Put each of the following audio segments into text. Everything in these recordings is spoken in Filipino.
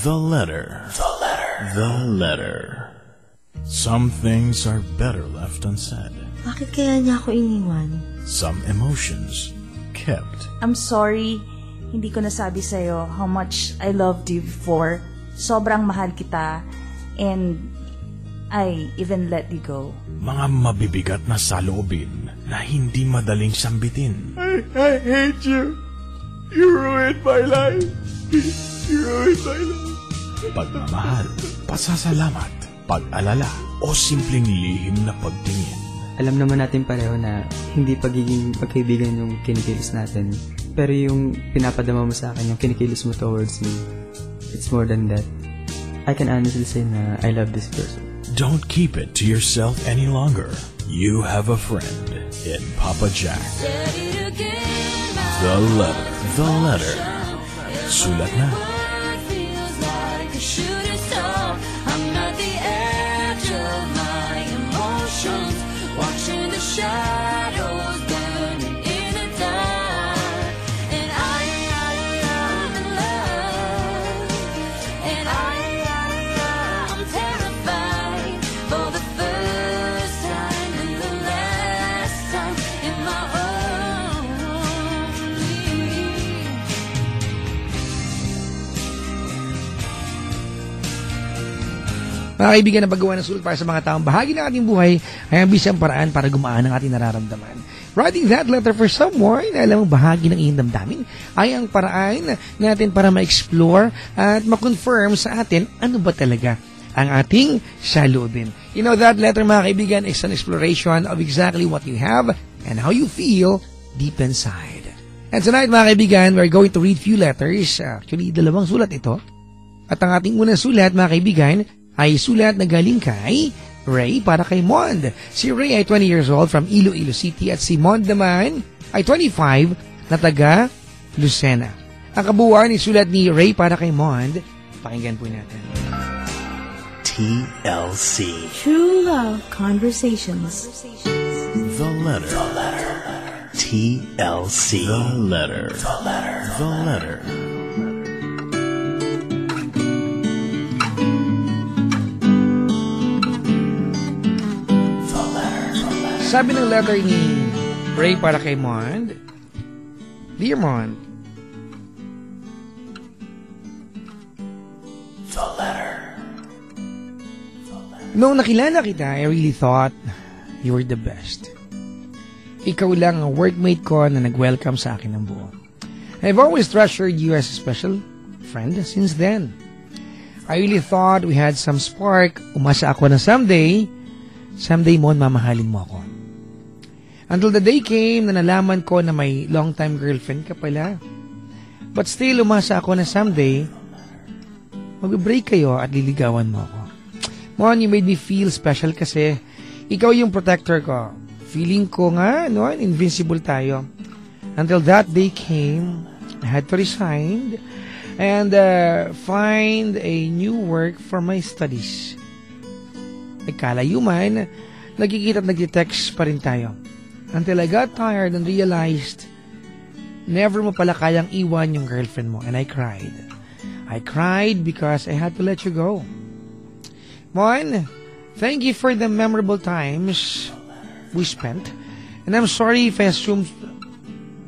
The letter. The letter. The letter. Some things are better left unsaid. Bakit kaya niya ako iniwan? Some emotions kept. I'm sorry, hindi ko nasabi sa'yo how much I loved you before. Sobrang mahal kita, and I even let you go. Mga mabibigat na saloobin na hindi madaling sambitin. I hate you. You ruined my life. You ruined my life. Pagmamahal, pasasalamat, pag-alala, o simpleng lihim na pagtingin. Alam naman natin pareho na hindi pagiging pagkaibigan yung kinikilos natin. Pero yung pinapadama mo sa akin, yung kinikilos mo towards me, it's more than that. I can honestly say na I love this person. Don't keep it to yourself any longer. You have a friend in Papa Jack. The letter. The letter. Sulat na. Watching the shadows burning in the dark, and I'm in love, and I'm terrified for the first time and the last time in my own dream. Mga kaibigan, na paggawa ng sulat para sa mga taong bahagi ng ating buhay ay ang bisang paraan para gumaan ang ating nararamdaman. Writing that letter for someone na alam mo bahagi ng iyong damdamin ay ang paraan natin para ma-explore at ma-confirm sa atin ano ba talaga ang ating saloobin. You know, that letter, mga kaibigan, is an exploration of exactly what you have and how you feel deep inside. And tonight, mga kaibigan, we're going to read few letters. Actually, 2 sulat ito. At ang ating unang sulat, mga kaibigan, ay sulat na galing kay Ray para kay Mond. Si Ray ay 20 years old from Iloilo City at si Mond naman ay 25 na taga Lucena. Ang kabuuan ni sulat ni Ray para kay Mond, pakinggan po natin. TLC. True Love Conversations. The letter. The letter. TLC. The letter. The letter. The letter. Sabi ng letter ni Ray para kay Mond, Dear Mond, The letter. noong nakilala kita, I really thought you were the best. Ikaw lang ang workmate ko na nag-welcome sa akin ng buo. I've always treasured you as a special friend since then. I really thought we had some spark. Umasa ako na someday, Mond, mamahalin mo ako. Until the day came na nalaman ko na may long-time girlfriend ka pala. But still, umasa ako na someday, mag-break kayo at liligawan mo ako. Mon, you made me feel special kasi ikaw yung protector ko. Feeling ko nga, no, invincible tayo. Until that day came, I had to resign and find a new work for my studies. Nagkalayo man, nagkikita at nag-text pa rin tayo. Until I got tired and realized never mo pala kayang iwan yung girlfriend mo. And I cried. I cried because I had to let you go. Mon, thank you for the memorable times we spent. And I'm sorry if I assumed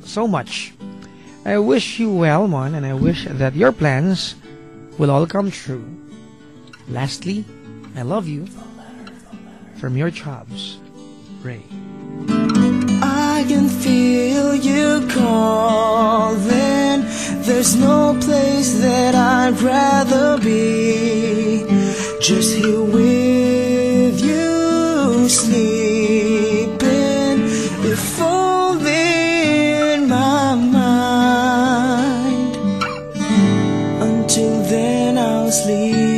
so much. I wish you well, Mon, and I wish that your plans will all come true. Lastly, I love you. From your Chubs, Ray. I can feel you calling. There's no place that I'd rather be. Just here with you, sleeping, if only in my mind. Until then I'll sleep.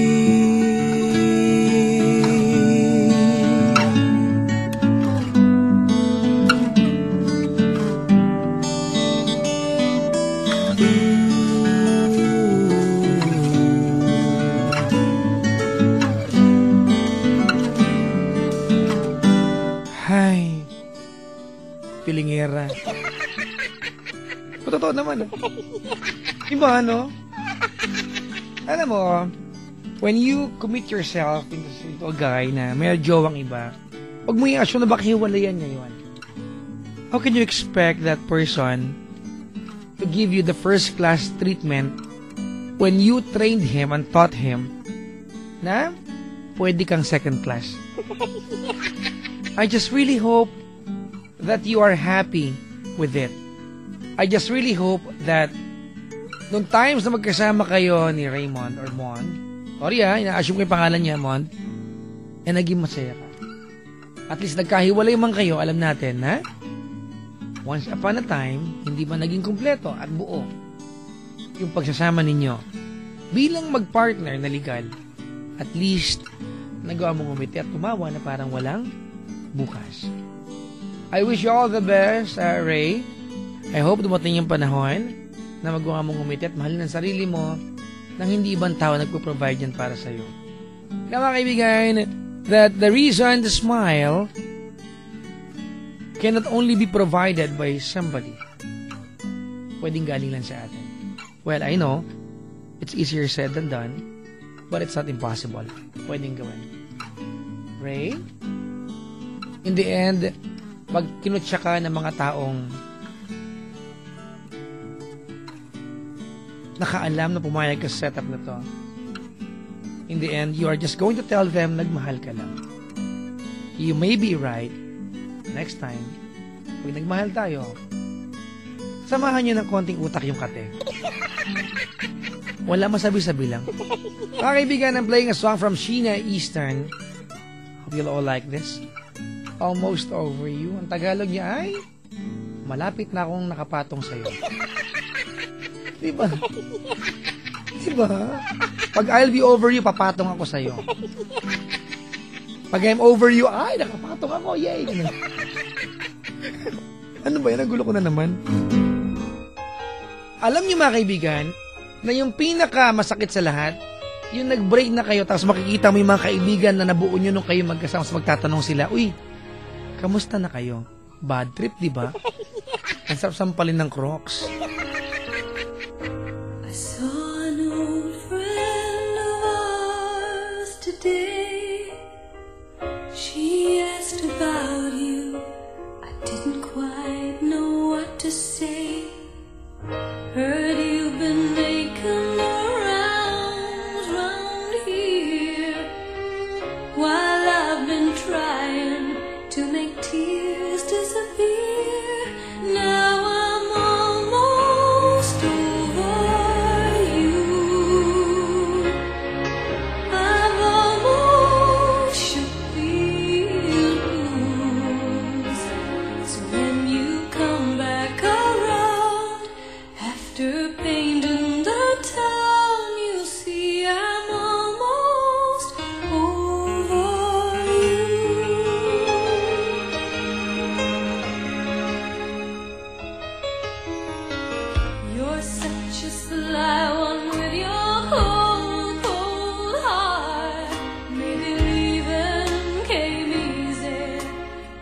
Pilingera. Totoo naman. Iba, ano? Alam mo, when you commit yourself into a guy na may jowang iba, huwag mo i-assume na baka hiwalayan niya yun. How can you expect that person to give you the first class treatment when you trained him and taught him na pwede kang second class? I just really hope that you are happy with it. I just really hope that nung times na magkasama kayo ni Raymond or Mon, sorry ina-assume ko yung pangalan niya, Mon, naging masaya ka. At least nagkahiwalay man kayo, alam natin na once upon a time, hindi ba naging kumpleto at buo yung pagsasama ninyo. Bilang magpartner na legal, at least nagawa mong umiti at tumawa na parang walang bukas. I wish you all the best, Ray. I hope dumating yung panahon na magawa mong umiti at mahalin ang sarili mo nang hindi ibang tao nagpo-provide yan para sa'yo. Kaya mga kaibigan, that the reason to smile cannot only be provided by somebody. Pwedeng galing lang sa atin. Well, I know, it's easier said than done, but it's not impossible. Pwedeng gawin. Ray, in the end, pag kinutsa ka ng mga taong nakaalam na pumayag ka sa setup na to, in the end, you are just going to tell them nagmahal ka lang. You may be right. Next time, pag nagmahal tayo, samahan nyo ng konting utak yung kate. Wala masabi-sabi lang. Mga kaibigan, I'm playing a song from Sheena Eastern. Hope you'll all like this. Almost Over You. Ang Tagalog niya ay, malapit na akong nakapatong sa'yo. Diba? Diba? Pag I'll be over you, papatong ako sa'yo. Pag I'm over you, ay, nakapatong ako, yay! Ano ba yan? Nagulo ko na naman. Alam niyo mga kaibigan, na yung pinaka masakit sa lahat, yung nag-break na kayo, tapos makikita mo yung mga kaibigan na nabuo nyo nung kayo magkasama, tapos magtatanong sila, uy, kamusta na kayo? Bad trip, di ba? Ang sarap sampalin ng Crocs. I saw an old friend of ours today. She asked about you. I didn't quite know what to say. Heard you've been making the rounds round here, while I've been trying to make tears disappear. Now I'm almost over you. I've almost shook these blues. So when you come back around after painting the town, you see I'm almost over you. You're such a sly one with your cold, cold heart. Maybe leaving came easy,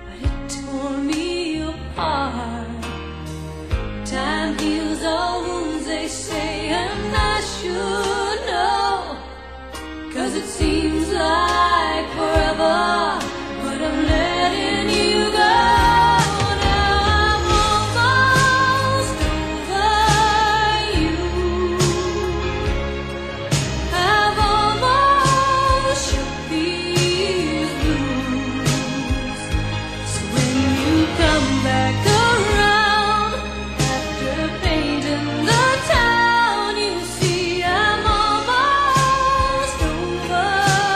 but it tore me apart. Time heals all wounds, they say, and I should know, 'cause it seems like forever, but I'm letting you go. Now I'm almost over you. I've almost shook these blues. So when you come back around after painting the town, you see I'm almost over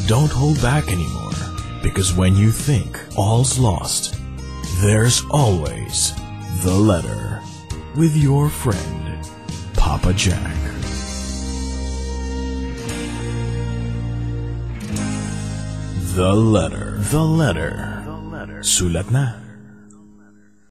Don't hold back anymore, because when you think all's lost, there's always the letter. With your friend, Papa Jack. The letter. The letter. Sulat na.